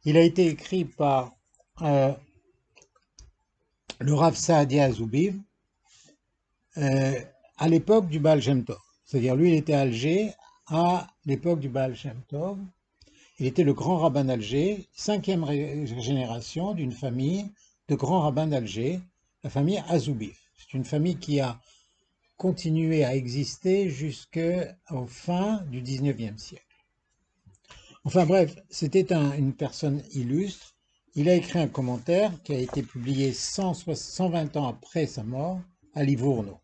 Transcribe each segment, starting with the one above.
Il a été écrit par euh, le Rav Saadia Zoubiv euh, à l'époque du Baal Shem Tov. C'est-à-dire, lui, il était à Alger à l'époque du Baal Shem Tov. Il était le grand rabbin d'Alger, cinquième génération d'une famille de grands rabbins d'Alger, la famille Azoubiv. C'est une famille qui a continué à exister jusqu'au fin du 19e siècle. Enfin bref, c'était une personne illustre. Il a écrit un commentaire qui a été publié 120 ans après sa mort à Livorno.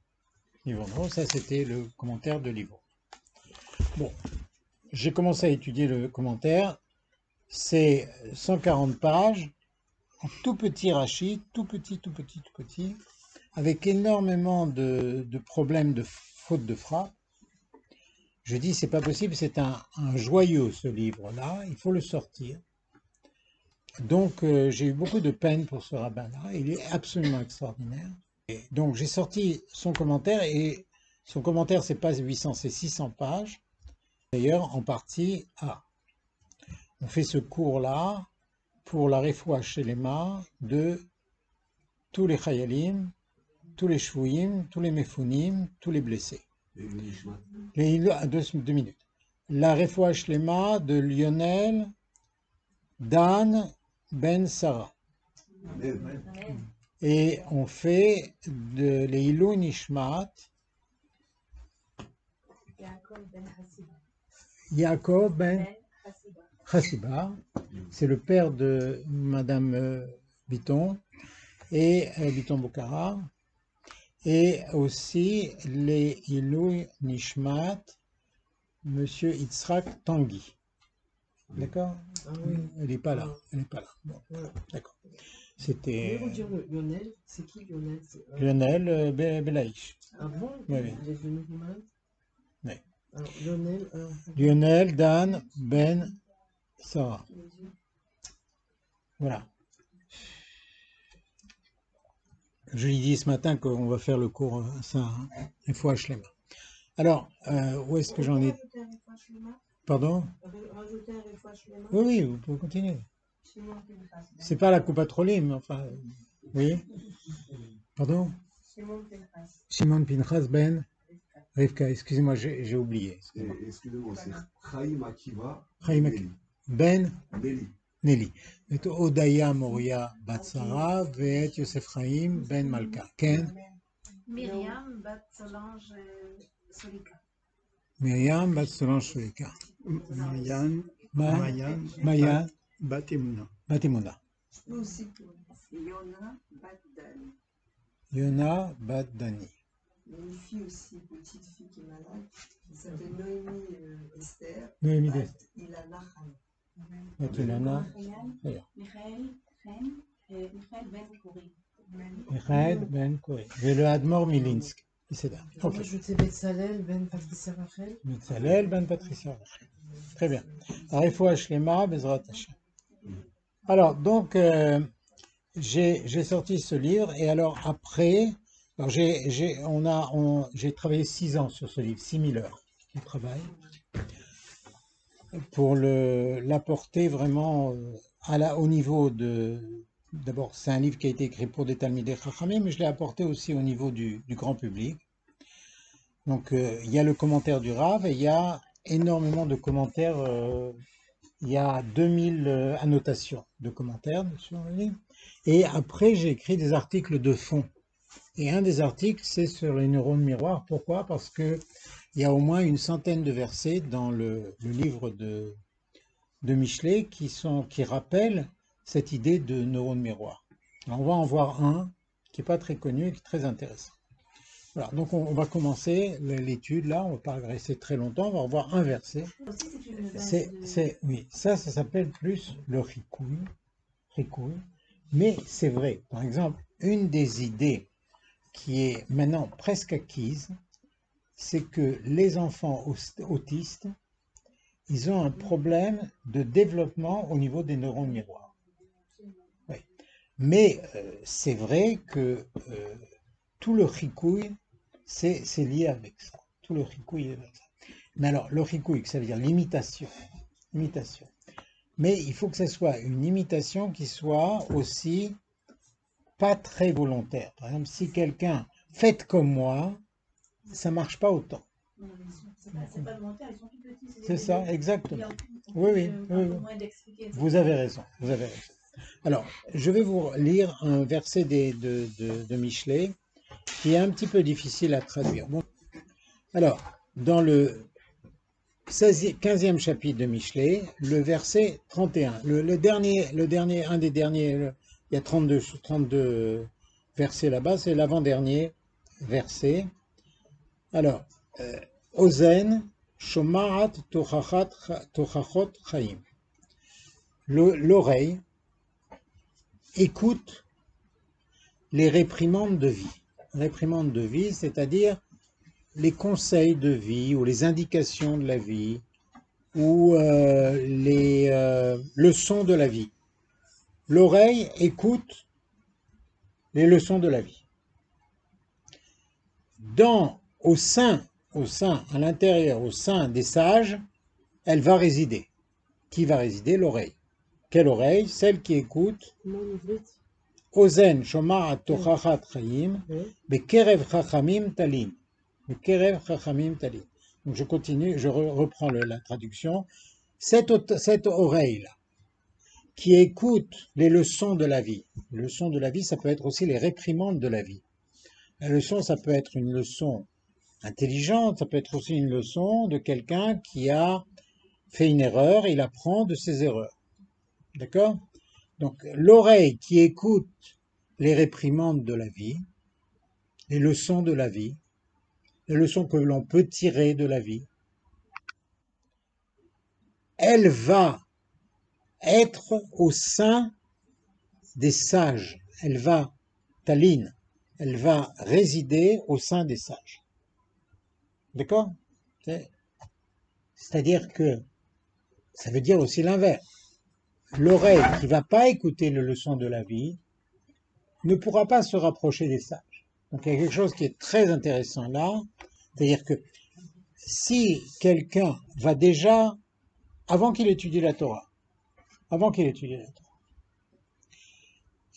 Livorno, ça c'était le commentaire de Livorno. Bon, j'ai commencé à étudier le commentaire. C'est 140 pages, un tout petit rachis, tout petit, tout petit, tout petit, avec énormément de problèmes de fautes de frappe. Je dis, c'est pas possible, c'est un joyau ce livre-là, il faut le sortir. Donc j'ai eu beaucoup de peine pour ce rabbin-là, il est absolument extraordinaire. Et donc j'ai sorti son commentaire, et son commentaire c'est pas 800, c'est 600 pages, d'ailleurs en partie A. On fait ce cours-là pour la refoua shelema de tous les chayalim, tous les shvouim, tous les mefunim, tous les blessés. Deux minutes. La refoua shelema de Lionel Dan Ben Sarah. Et on fait de l'Eilou Nishmat Yaakov Ben Chassiba. C'est le père de Madame Bitton et Bitton Boukara. Et aussi les Ilou Nishmat Monsieur Yitzhak Tanguy. D'accord? Ah oui. Elle n'est pas là. Elle n'est pas là. Bon, d'accord. C'était. On dire Lionel, c'est qui Lionel? Lionel Belaïch. Ah bon? Oui, oui. Il est venu malade? Oui. Alors, Lionel. Lionel Dan Ben Sarah. Voilà. Je lui dis ce matin qu'on va faire le cours ça, une fois HLM. Alors, où est-ce que j'en ai? Pardon? Oui, oui, vous pouvez continuer. C'est pas la coupe à troller, mais enfin, oui. Pardon? Shimon Pinchas Ben Rivka, excusez-moi, j'ai oublié. Excusez-moi, c'est Chaim Akiva Chaim Nelly. Ben Nelly. Nelly. את הודיה מוריה בת שרה ואת יוסף חיים בן מלכה. כן? מרים בת סולנג' סוליקה. מרים בת סולנג' סוליקה. מעיין בת אמונה. בת אמונה. יונה בת דני. יונה בת דני. Une fille aussi, petite fille qui est malade, qui s'appelle Noémie Esther. Noémie Esther. Ilana Khan. בת אילנה. מיכאל בן קורי. מיכאל בן קורי. ולא האדמו"ר מילינסקי. בסדר. On va ajouter Betzalel Ben Patricia Rachel. Betzalel Ben Patricia Rachel. Très bien. Refoua Shlema Bezrat Hashem. Alors, donc, j'ai sorti ce livre, et alors après, alors j'ai travaillé 6 ans sur ce livre, 6000 heures de travail, pour l'apporter vraiment au niveau de... D'abord, c'est un livre qui a été écrit pour des Talmidei Chachamim, mais je l'ai apporté aussi au niveau du grand public. Donc, il y a le commentaire du Rav, et il y a énormément de commentaires. Il y a 2000 annotations de commentaires sur le livre. Et après, j'ai écrit des articles de fond. Et un des articles, c'est sur les neurones miroirs. Pourquoi? Parce que il y a au moins une centaine de versets dans le livre de Michelet qui rappellent cette idée de neurones miroirs. Alors, on va en voir un qui n'est pas très connu et qui est très intéressant. Voilà, donc on va commencer l'étude là, on ne va pas rester très longtemps, on va revoir un verset. Oui, ça s'appelle plus le rikouï, mais c'est vrai. Par exemple, une des idées qui est maintenant presque acquise, c'est que les enfants autistes, ils ont un problème de développement au niveau des neurones miroirs. Oui. Mais c'est vrai que tout le rikouï, c'est lié avec ça. Tout le rikouï est avec ça. Mais alors, le rikouï, ça veut dire l'imitation. Imitation. Mais il faut que ce soit une imitation qui soit aussi pas très volontaire. Par exemple, si quelqu'un fait comme moi, ça marche pas autant. Non, mais c'est pas volontaire, ils sont tout petits. C'est des ça, bébés. exactement. Il y a Oui, oui, un oui, peu oui. moins d'expliquer. Vous avez raison, vous avez raison. Alors, je vais vous lire un verset de Michelet qui est un petit peu difficile à traduire. Bon. Alors, dans le 15e chapitre de Michelet, le verset 31, un des derniers, il y a 32 versets là-bas, c'est l'avant-dernier verset. Alors, Ozen, Shomarat Tochachot Chaim. L'oreille écoute les réprimandes de vie. Réprimandes de vie, c'est-à-dire les conseils de vie ou les indications de la vie ou les leçons de la vie. L'oreille écoute les leçons de la vie. Au sein, à l'intérieur, au sein des sages, elle va résider. Qui va résider? L'oreille. Quelle oreille? Celle qui écoute. Ozen shoma'at tochachat chaim, bekerev chachamim talim. Bekerev chachamim talim. Donc je continue, je reprends la traduction. Cette oreille-là, qui écoute les leçons de la vie. Les leçons de la vie, ça peut être aussi les réprimandes de la vie. La leçon, ça peut être une leçon intelligente, ça peut être aussi une leçon de quelqu'un qui a fait une erreur, il apprend de ses erreurs. D'accord? Donc, l'oreille qui écoute les réprimandes de la vie, les leçons de la vie, les leçons que l'on peut tirer de la vie, elle va être au sein des sages. Elle va, taline, elle va résider au sein des sages. D'accord? C'est-à-dire que ça veut dire aussi l'inverse. L'oreille qui ne va pas écouter les leçons de la vie ne pourra pas se rapprocher des sages. Donc il y a quelque chose qui est très intéressant là, c'est-à-dire que si quelqu'un va déjà, avant qu'il étudie la Torah,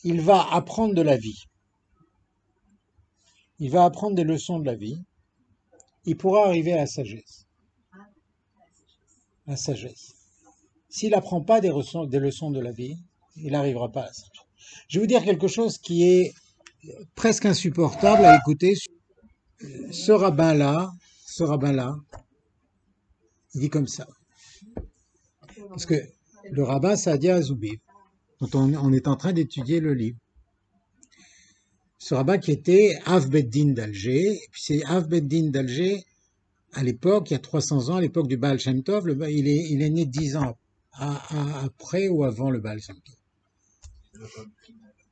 il va apprendre de la vie, il va apprendre des leçons de la vie, il pourra arriver à la sagesse. La sagesse. S'il n'apprend pas des leçons de la vie, il n'arrivera pas à la sagesse. Je vais vous dire quelque chose qui est presque insupportable à écouter. Ce rabbin-là, il dit comme ça. Parce que le rabbin Saadia Azoubiv, dont on est en train d'étudier le livre. Ce rabbin qui était Av Beddin d'Alger, et puis c'est Av Beddin d'Alger, à l'époque, il y a 300 ans, à l'époque du Baal Shem Tov, il est né 10 ans après ou avant le Baal Shem Tov.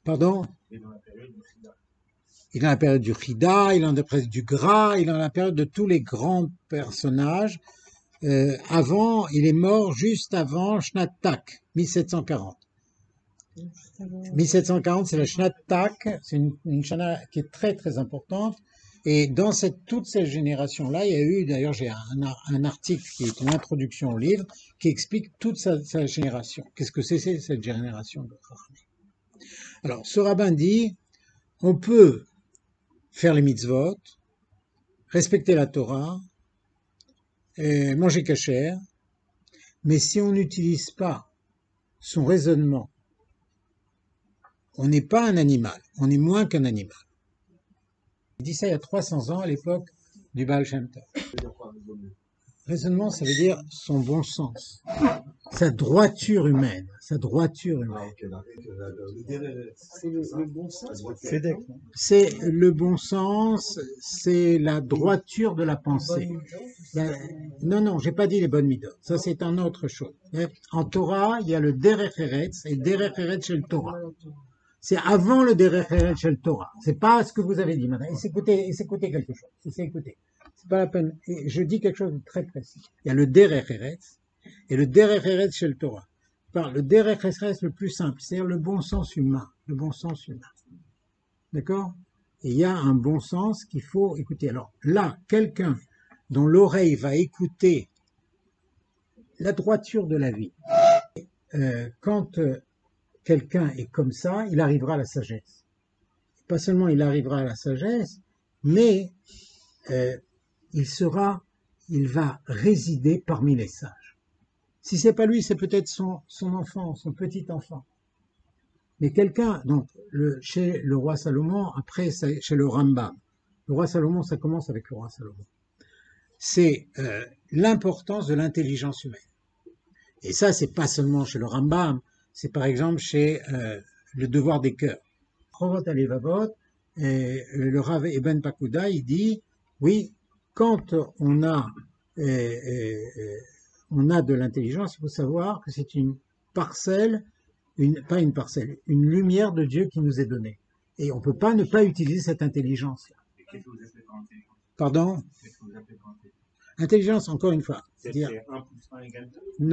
Pardon? Il est dans la période du Chida, il est dans la période du Gra, il est dans la période de tous les grands personnages. Il est mort juste avant Shnat Tak, 1740. 1740, c'est la Shnat Tak, c'est une shana qui est très très importante. Et dans toutes ces générations-là, il y a eu, d'ailleurs j'ai un article qui est une introduction au livre, qui explique toute sa génération. Qu'est-ce que c'est cette génération de Chachamim? Alors, ce rabbin dit, on peut faire les mitzvot, respecter la Torah, manger kasher, mais si on n'utilise pas son raisonnement, on n'est pas un animal, on est moins qu'un animal. Il dit ça il y a 300 ans, à l'époque du Baal Shem Tov. Raisonnement, ça veut dire son bon sens, sa droiture humaine. C'est le bon sens. C'est le bon sens, c'est la droiture de la pensée. Non, j'ai pas dit les bonnes midot. Ça, c'est un autre chose. En Torah, il y a le derech eretz et le derech eretz shel Torah. C'est avant le derech eretz shel Torah. C'est pas ce que vous avez dit maintenant. Écoutez quelque chose. C'est pas la peine. Et je dis quelque chose de très précis. Il y a le derech eretz et le derech eretz shel Torah. Le derech eretz le plus simple, c'est-à-dire le bon sens humain. D'accord? Et il y a un bon sens qu'il faut écouter. Alors là, quelqu'un dont l'oreille va écouter la droiture de la vie, quand quelqu'un est comme ça, il arrivera à la sagesse. Pas seulement il arrivera à la sagesse, mais il va résider parmi les sages. Si c'est pas lui, c'est peut-être son enfant, son petit enfant. Mais quelqu'un, donc, chez le roi Salomon, après, chez le Rambam. Le roi Salomon, ça commence avec le roi Salomon. C'est l'importance de l'intelligence humaine. Et ça, c'est pas seulement chez le Rambam, c'est par exemple chez le devoir des cœurs. Chovot HaLevavot, le Rav Eben Pakuda, il dit, oui, quand on a de l'intelligence, il faut savoir que c'est une parcelle, pas une parcelle, une lumière de Dieu qui nous est donnée. Et on peut pas ne pas utiliser cette intelligence-là. Qu'est-ce que vous appelez par intelligence? Pardon? Qu'est-ce que vous appelez par intelligence? Intelligence, encore une fois. C'est Dire, 1 plus 1 égale 2?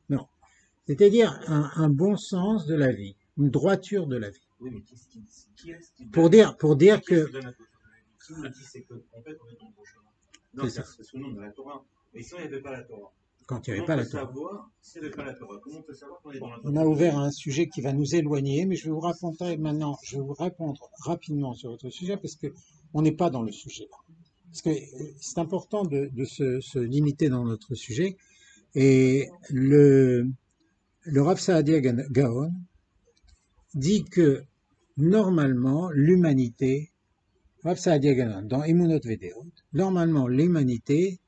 non. C'est-à-dire un bon sens de la vie, une droiture de la vie. Oui, mais qui est-ce qui Pour dire que, qui nous dit c'est que, en fait, on est dans le bon chemin. Non, C'est ça. c'est parce que nous, on a la Torah. Mais si on n'avait pas la Torah, quand il n'y avait comment pas on la peut Torah. savoir s'il n'y avait pas la Torah? Comment on peut savoir qu'on est dans la On Torah? a ouvert un sujet qui va nous éloigner, mais je vais vous raconter maintenant, je vais vous répondre rapidement sur votre sujet parce que on n'est pas dans le sujet là. Parce que c'est important de se limiter dans notre sujet. Et le Rav Saadia Gaon dit que normalement l'humanité, Rav Saadia Gaon dans Emunot Vedeot, normalement l'humanité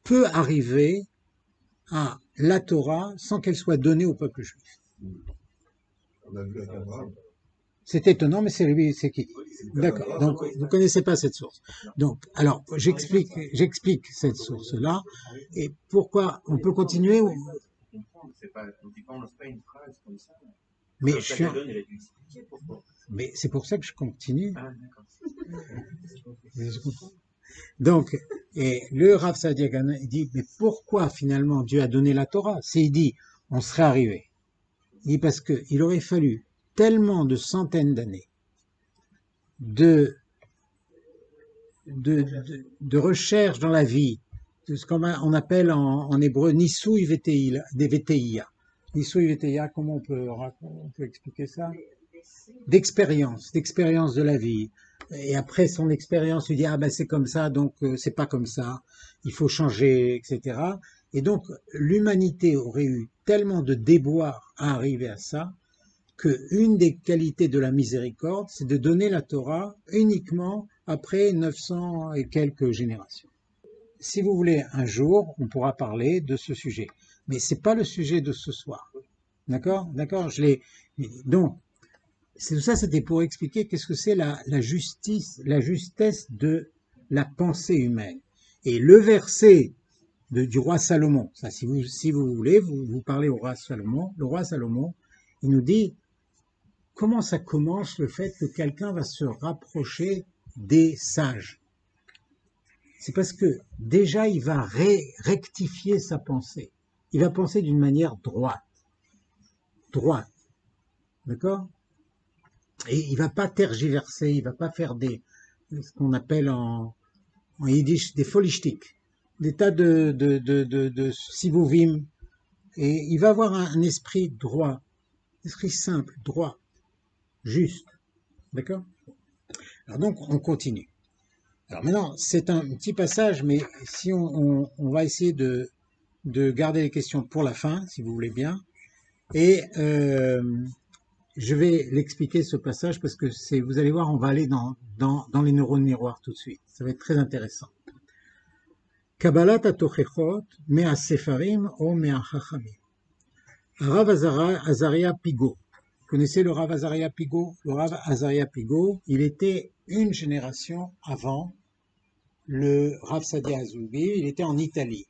peut arriver à la Torah sans qu'elle soit donnée au peuple juif. On a vu avec Abraham. C'est étonnant, mais c'est lui, c'est qui? D'accord. Donc, vous connaissez pas cette source. Donc, alors, j'explique cette source-là. Et pourquoi on peut continuer C'est pas, on dit pas, on lance pas une phrase comme ça. mais Comme je ça, suis, Gadon, il a dû expliquer pourquoi. mais c'est pour ça que je continue. Ah, d'accord. Je comprends. Donc, et le Rav Saadia Gaon dit, mais pourquoi finalement Dieu a donné la Torah? S'il dit, on serait arrivé. Il dit parce que il aurait fallu tellement de centaines d'années de recherche dans la vie, de ce qu'on appelle en hébreu Nisui Veteia, des Veteia. Nisui Veteia, comment on peut expliquer ça? D'expérience de la vie. Et après son expérience, il dit, ah ben c'est comme ça, donc c'est pas comme ça, il faut changer, etc. Et donc l'humanité aurait eu tellement de déboires à arriver à ça, que une des qualités de la miséricorde, c'est de donner la Torah uniquement après 900 et quelques générations. Si vous voulez, un jour, on pourra parler de ce sujet. Mais c'est pas le sujet de ce soir. D'accord? Donc, tout ça, c'était pour expliquer qu'est-ce que c'est la justice, la justesse de la pensée humaine. Et le verset du roi Salomon, ça, si vous voulez, vous parlez au roi Salomon, le roi Salomon, il nous dit, comment ça commence le fait que quelqu'un va se rapprocher des sages? C'est parce que déjà il va rectifier sa pensée. Il va penser d'une manière droite. D'accord? Et il va pas tergiverser, il va pas faire ce qu'on appelle en yiddish des folichtiques, des tas de sivuvim. Et il va avoir un esprit droit, esprit simple, droit. Juste. D'accord? Alors donc, on continue. Alors maintenant, c'est un petit passage, mais si on va essayer de garder les questions pour la fin, si vous voulez bien. Et je vais l'expliquer ce passage parce que vous allez voir, on va aller dans les neurones miroirs tout de suite. Ça va être très intéressant. Kabbalat atochechot mea sefarim o mea chachamim. Rav Azaria Pigot. Vous connaissez le Rav Azaria Pigot? Le Rav Azaria Pigot, il était une génération avant le Rav Saadia Azoubi, il était en Italie.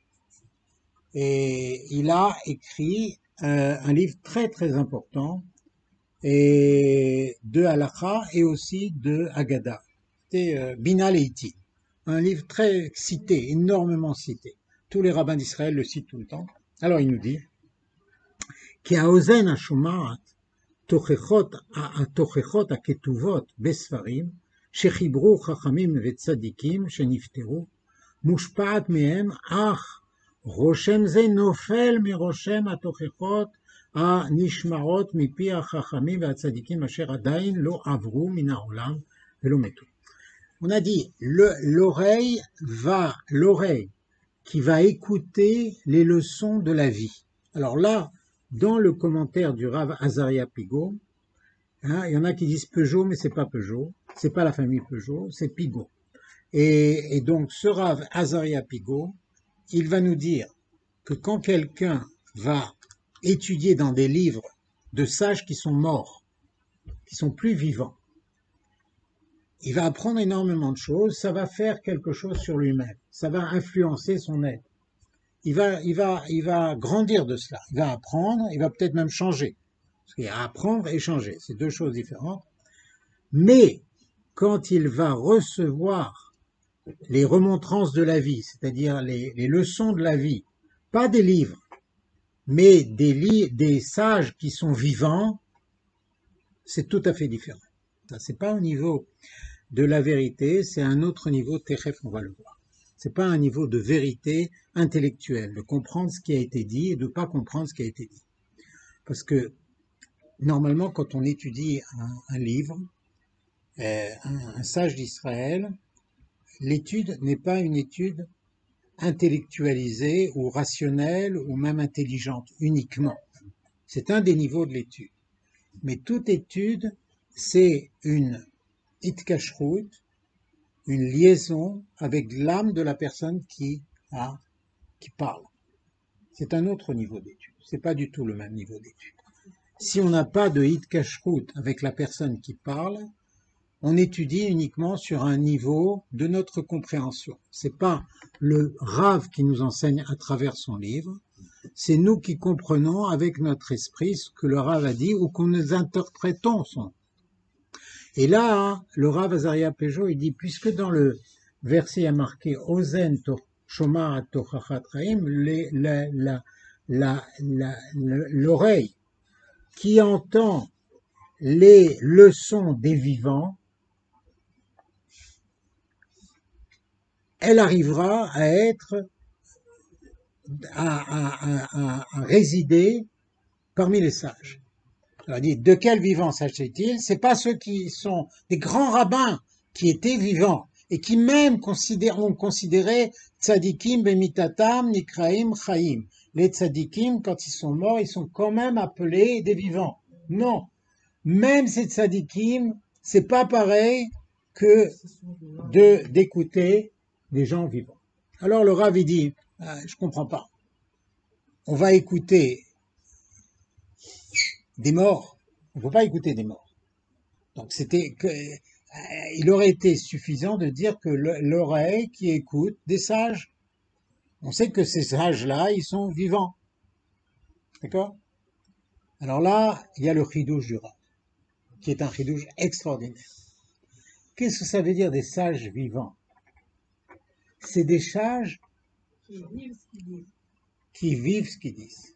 Et il a écrit un livre très très important de Halakha et aussi de Haggadah. C'était Bina Leiti, un livre très cité, énormément cité. Tous les rabbins d'Israël le citent tout le temps. Alors il nous dit Ki haozen hashomaat התוכחות הכתובות בספרים שחיברו חכמים וצדיקים שנפטרו מושפעת מהם אך Roshem ze nofel mi roshem atochechot הנשמרות מפי החכמים והצדיקים אשר עדיין לא עברו מן העולם ולא מתו. On a dit l'oreille qui va écouter les leçons de la vie. Alors là, dans le commentaire du Rav Azaria Pigo, il y en a qui disent Peugeot, mais c'est pas Peugeot, c'est pas la famille Peugeot, c'est Pigo. Et donc ce Rav Azaria Pigo, il va nous dire que quand quelqu'un va étudier dans des livres de sages qui sont morts, qui sont plus vivants, il va apprendre énormément de choses, ça va faire quelque chose sur lui-même, ça va influencer son être. Il va grandir de cela, il va apprendre, il va peut-être même changer. Parce qu'il y a apprendre et changer, c'est deux choses différentes. Mais quand il va recevoir les remontrances de la vie, c'est-à-dire les leçons de la vie, pas des livres, mais des sages qui sont vivants, c'est tout à fait différent. Ça, c'est pas au niveau de la vérité, c'est un autre niveau, Techef, on va le voir. C'est pas un niveau de vérité intellectuelle, de comprendre ce qui a été dit et de pas comprendre ce qui a été dit. Parce que, normalement, quand on étudie un livre, un sage d'Israël, l'étude n'est pas une étude intellectualisée ou rationnelle ou même intelligente uniquement. C'est un des niveaux de l'étude. Mais toute étude, c'est une itkashrut, une liaison avec l'âme de la personne qui parle. C'est un autre niveau d'étude. C'est pas du tout le même niveau d'étude. Si on n'a pas de itkashrut avec la personne qui parle, on étudie uniquement sur un niveau de notre compréhension. C'est pas le Rav qui nous enseigne à travers son livre, c'est nous qui comprenons avec notre esprit ce que le Rav a dit ou qu'on nous interprétons son. Et là, le Rav Azaria Pigo, il dit, puisque dans le verset il y a marqué Ozen Shomar Tochachat Chaim, l'oreille qui entend les leçons des vivants, elle arrivera à résider parmi les sages. Alors, dit, de quel vivant s'agit-il? C'est pas ceux qui sont des grands rabbins qui étaient vivants et qui même ont considéré tzadikim bemitatam nikraim chaim. Les tzadikim, quand ils sont morts, ils sont quand même appelés des vivants. Non. Même ces tzadikim, c'est pas pareil que d'écouter des gens vivants. Alors le Rav, il dit, je comprends pas. On va écouter des morts. On ne peut pas écouter des morts. Donc il aurait été suffisant de dire que l'oreille qui écoute des sages, on sait que ces sages-là, ils sont vivants. D'accord? Alors là, il y a le chidouche du Rav, qui est un chidouche extraordinaire. Qu'est-ce que ça veut dire des sages vivants? C'est des sages qui vivent ce qu'ils disent.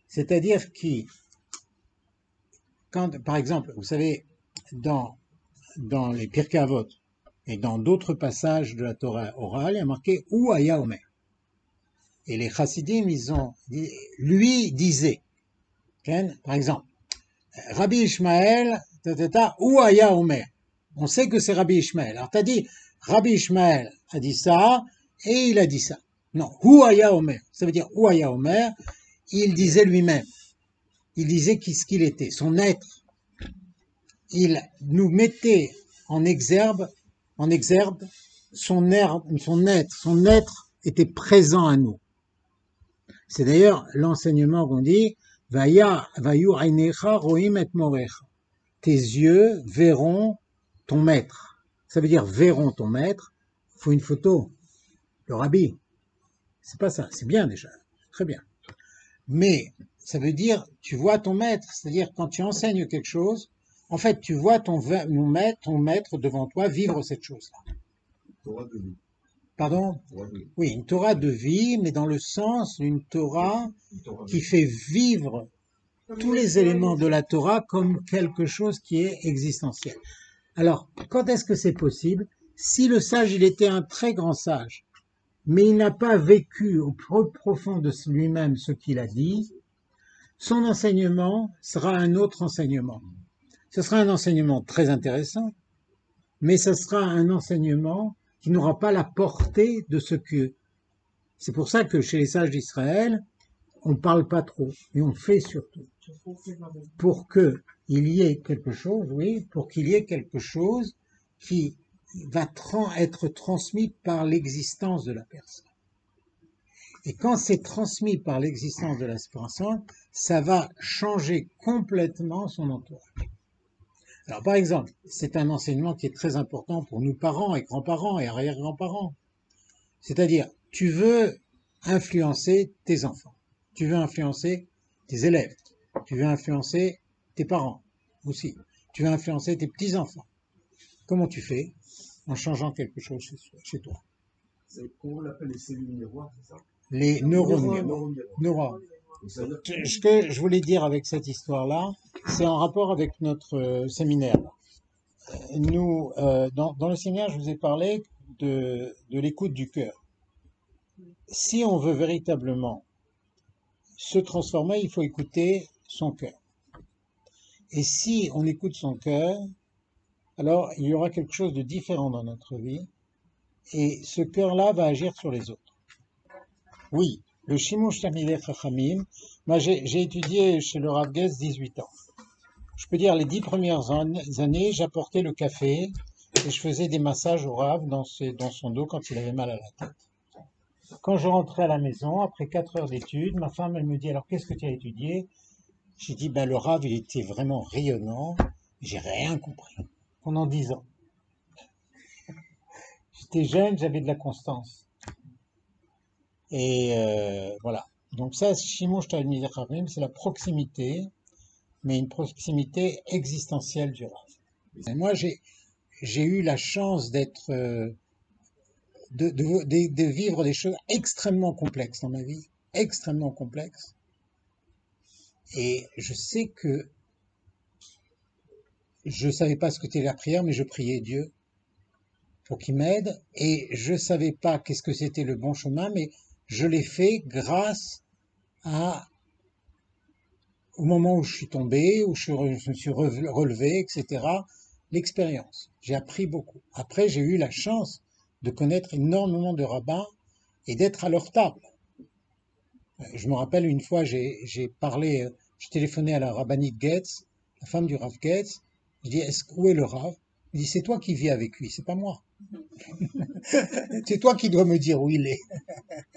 C'est-à-dire par exemple, vous savez, dans les Pirkei Avot et dans d'autres passages de la Torah orale, il y a marqué Hu haya omer. Et les chassidim, lui disait, par exemple, Rabbi Ishmael, Hu haya omer. On sait que c'est Rabbi Ishmael. Alors tu as dit, Rabbi Ishmael a dit ça et il a dit ça. Non, Hu haya omer. Ça veut dire Hu haya omer, il disait lui-même. Il disait ce qu'il était, son être. Il nous mettait en exergue son être. Son être était présent à nous. C'est d'ailleurs l'enseignement qu'on dit Vayu einecha roim et morecha. Tes yeux verront ton maître. Ça veut dire verront ton maître. Il faut une photo. Le rabbi. C'est pas ça. C'est bien déjà. Très bien. Mais ça veut dire tu vois ton maître. C'est-à-dire quand tu enseignes quelque chose, en fait tu vois ton maître devant toi vivre cette chose-là. Torah de vie. Pardon? Torah de vie. Oui, une Torah de vie, mais dans le sens d'une Torah qui fait vivre tous les éléments de la Torah comme quelque chose qui est existentiel. Alors, quand est-ce que c'est possible? Si le sage, il était un très grand sage, mais il n'a pas vécu au plus profond de lui-même ce qu'il a dit, son enseignement sera un autre enseignement. Ce sera un enseignement très intéressant, mais ce sera un enseignement qui n'aura pas la portée de ce que... C'est pour ça que chez les sages d'Israël, on ne parle pas trop, et on fait surtout. Pour qu'il y ait quelque chose, oui, pour qu'il y ait quelque chose qui va être transmis par l'existence de la personne. Et quand c'est transmis par l'existence de la personne, ça va changer complètement son entourage. Alors par exemple, c'est un enseignement qui est très important pour nous parents et grands-parents et arrière-grands-parents. C'est-à-dire, tu veux influencer tes enfants, tu veux influencer tes élèves, tu veux influencer tes parents aussi, tu veux influencer tes petits-enfants. Comment tu fais? En changeant quelque chose chez toi. Comment on appelle les cellules miroirs, c'est ça? Les neurones. Ce que je voulais dire avec cette histoire-là, c'est en rapport avec notre séminaire. Nous, dans le séminaire, je vous ai parlé de l'écoute du cœur. Si on veut véritablement se transformer, il faut écouter son cœur. Et si on écoute son cœur, alors il y aura quelque chose de différent dans notre vie, et ce cœur-là va agir sur les autres. Oui, le Shimush Talmidei Chachamim, moi j'ai étudié chez le Rav Getz 18 ans. Je peux dire, les 10 premières années, j'apportais le café et je faisais des massages au Rav dans son dos quand il avait mal à la tête. Quand je rentrais à la maison, après 4 heures d'études, ma femme, elle me dit, alors qu'est-ce que tu as étudié? J'ai dit, ben le Rav, il était vraiment rayonnant, j'ai rien compris, pendant 10 ans. J'étais jeune, j'avais de la constance. Et voilà. Donc ça, Shimush Talmidei Chachamim, c'est la proximité, mais une proximité existentielle du Rav. Et moi, j'ai eu la chance d'être, de vivre des choses extrêmement complexes dans ma vie, extrêmement complexes. Et je sais que je savais pas ce que c'était la prière, mais je priais Dieu pour qu'il m'aide. Et je savais pas qu'est-ce que c'était le bon chemin, mais je l'ai fait grâce au moment où je suis tombé, où je me suis relevé, etc. L'expérience. J'ai appris beaucoup. Après, j'ai eu la chance de connaître énormément de rabbins et d'être à leur table. Je me rappelle une fois, j'ai téléphoné à la rabbinite Getz, la femme du Rav Getz. Je dis, où est le Rav? Il dit, c'est toi qui vis avec lui, c'est pas moi. C'est toi qui dois me dire où il est.